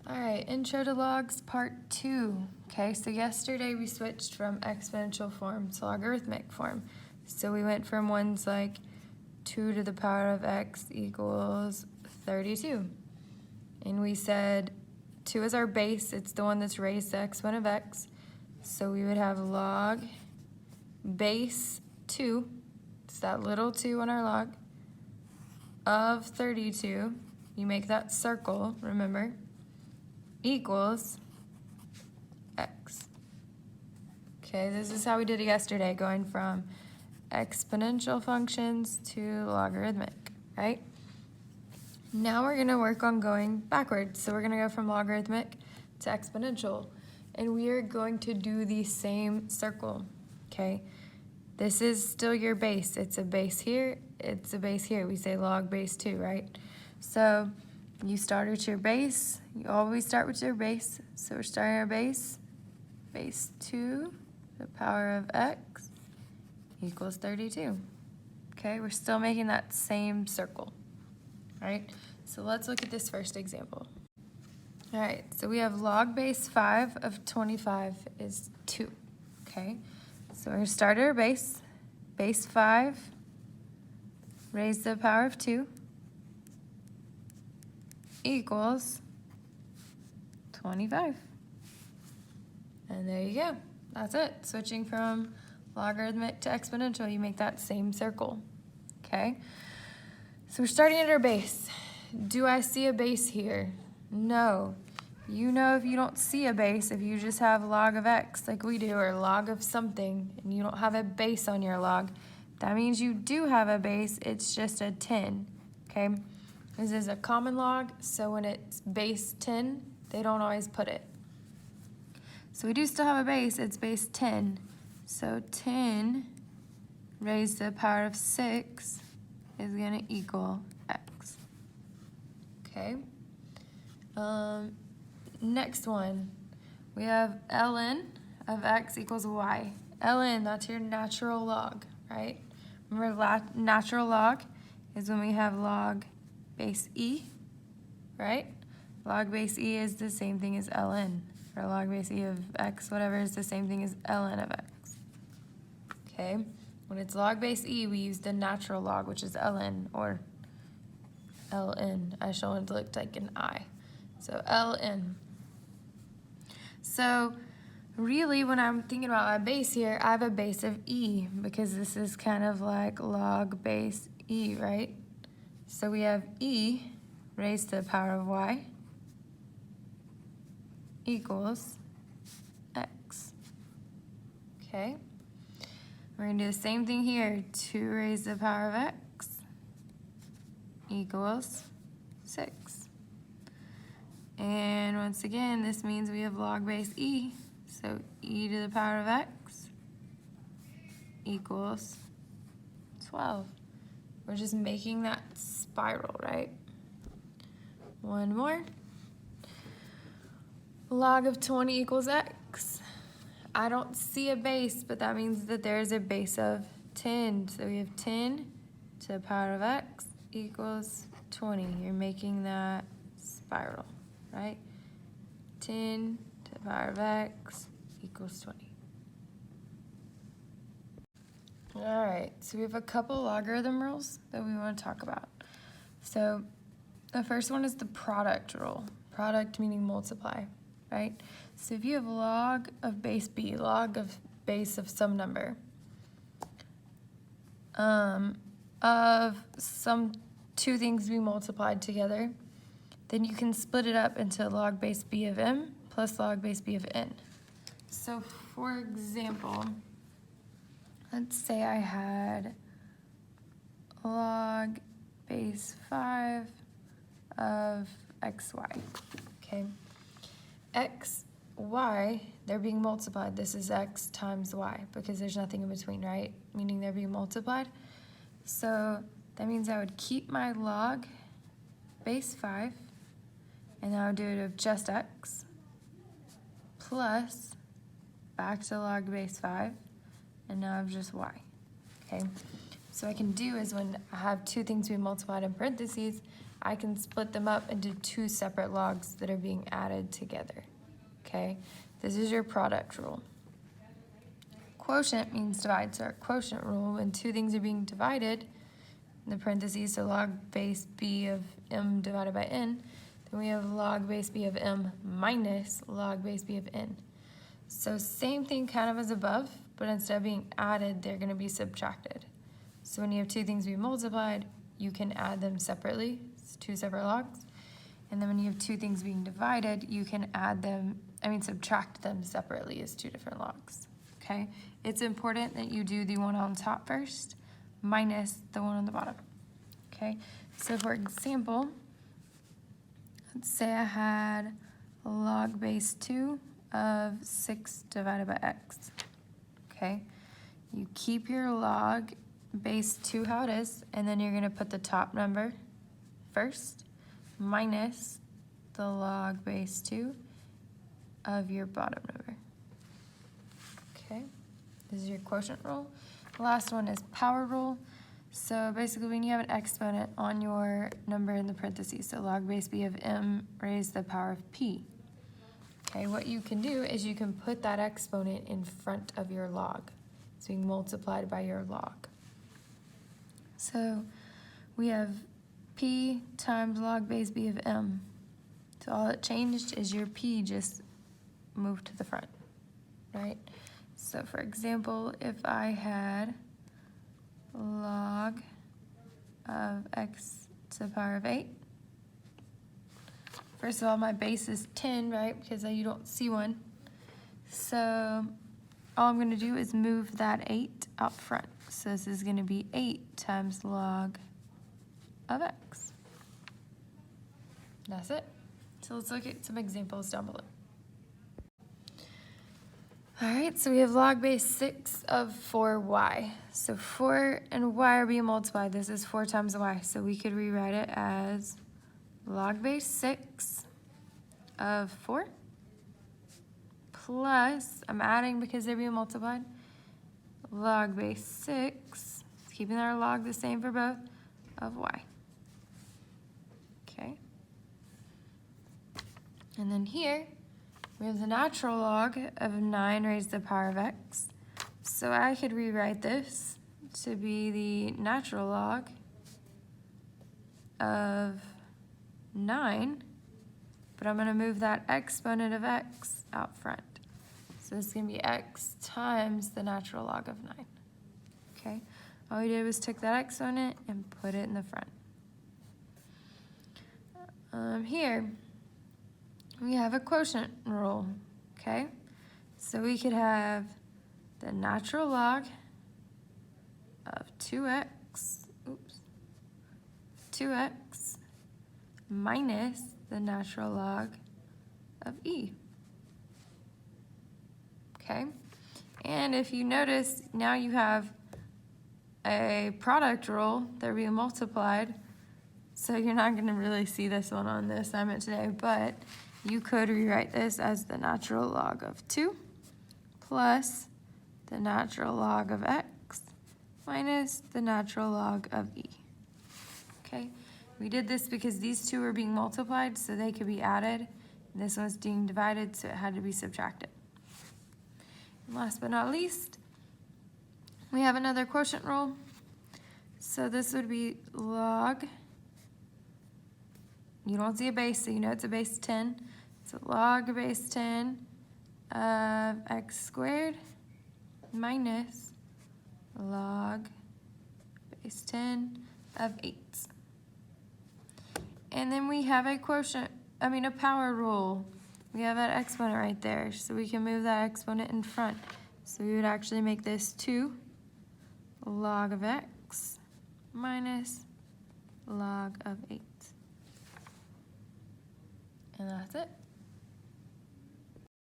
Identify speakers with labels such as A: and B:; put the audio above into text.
A: All right, intro to logs part 2. Okay, so yesterday we switched from exponential form to logarithmic form. So we went from ones like 2 to the power of x equals 32. And we said 2 is our base. It's the one that's raised to x1 of x. So we would have log base 2. It's that little 2 on our log of 32. You make that circle, remember? Equals x. Okay, this is how we did it yesterday, going from exponential functions to logarithmic, right? Now we're gonna work on going backwards. So we're gonna go from logarithmic to exponential, and we are going to do the same circle, okay? This is still your base. It's a base here, it's a base here. We say log base 2, right? So you start with your base. You always start with your base. So we're starting our base 2 to the power of x equals 32. Okay, we're still making that same circle, right? So let's look at this first example. All right, so we have log base 5 of 25 is 2, okay? So we're gonna start our base 5, raised to the power of 2, equals 25. And there you go. That's it. Switching from logarithmic to exponential, you make that same circle. Okay? So we're starting at our base. Do I see a base here? No. You know if you don't see a base, if you just have log of x like we do, or log of something, and you don't have a base on your log, that means you do have a base. It's just a 10. Okay? This is a common log, so when it's base 10, they don't always put it. So we do still have a base, it's base 10. So 10 raised to the power of 6 is gonna equal x. Okay. Next one, we have ln of x equals y. ln, that's your natural log, right? Remember, natural log is when we have log base e, right? Log base e is the same thing as ln, or log base e of x, whatever, is the same thing as ln of x. Okay, when it's log base e, we use the natural log, which is ln, or ln. I just want it to look like an I. So ln. So really, when I'm thinking about my base here, I have a base of e, because this is kind of like log base e, right? So we have e raised to the power of y equals x. Okay? We're going to do the same thing here. 2 raised to the power of x equals 6. And once again, this means we have log base e. So e to the power of x equals 12. We're just making that spiral, right? One more. Log of 20 equals x. I don't see a base, but that means that there's a base of 10. So we have 10 to the power of x equals 20. You're making that spiral, right? 10 to the power of x equals 20. All right, so we have a couple logarithm rules that we want to talk about. So the first one is the product rule. Product meaning multiply, right? So if you have log of base b, log of base of some number, of some two things be multiplied together, then you can split it up into log base b of m plus log base b of n. So for example, let's say I had log base 5 of xy, okay? X, y, they're being multiplied. This is x times y because there's nothing in between, right? Meaning they're being multiplied. So that means I would keep my log base 5, and I would do it of just x, plus back to log base 5, and now I have just y, okay? So what I can do is when I have two things being multiplied in parentheses, I can split them up into two separate logs that are being added together, okay? This is your product rule. Quotient means divide, so our quotient rule, when two things are being divided, in the parentheses, so log base b of m divided by n, then we have log base b of m minus log base b of n. So same thing kind of as above, but instead of being added, they're going to be subtracted. So when you have two things being multiplied, you can add them separately, it's two separate logs. And then when you have two things being divided, you can subtract them separately as two different logs, okay? It's important that you do the one on top first minus the one on the bottom, okay? So for example, let's say I had log base 2 of 6 divided by x, okay? You keep your log base 2 how it is, and then you're going to put the top number first minus the log base 2 of your bottom number. Okay, this is your quotient rule. The last one is power rule. So basically when you have an exponent on your number in the parentheses, so log base b of m raised to the power of p. Okay, what you can do is you can put that exponent in front of your log. It's being multiplied by your log. So we have p times log base b of m. So all it changed is your p just moved to the front, right? So for example, if I had log of x to the power of 8, first of all, my base is 10, right? Because you don't see one. So all I'm going to do is move that 8 out front. So this is going to be 8 times log of x. That's it. So let's look at some examples down below. All right, so we have log base 6 of 4y. So 4 and y are being multiplied. This is 4 times y. So we could rewrite it as log base 6 of 4 plus, I'm adding because they're being multiplied, log base 6, keeping our log the same for both, of y. Okay. And then here, we have the natural log of 9 raised to the power of x. So I could rewrite this to be the natural log of 9, but I'm going to move that exponent of x out front. So this is going to be x times the natural log of 9. Okay, all we did was took that exponent and put it in the front. Here, we have a quotient rule, okay? So we could have the natural log of 2x minus the natural log of e. Okay, and if you notice, now you have a product rule, they're being multiplied, so you're not going to really see this one on the assignment today, but you could rewrite this as the natural log of 2 plus the natural log of x minus the natural log of e. Okay, we did this because these two were being multiplied, so they could be added. This one's being divided, so it had to be subtracted. And last but not least, we have another quotient rule. So this would be log, you don't see a base, so you know it's a base 10. So log base 10 of x squared minus log base 10 of 8. And then we have a power rule. We have that exponent right there, so we can move that exponent in front. So we would actually make this 2 log of x minus log of 8. And that's it.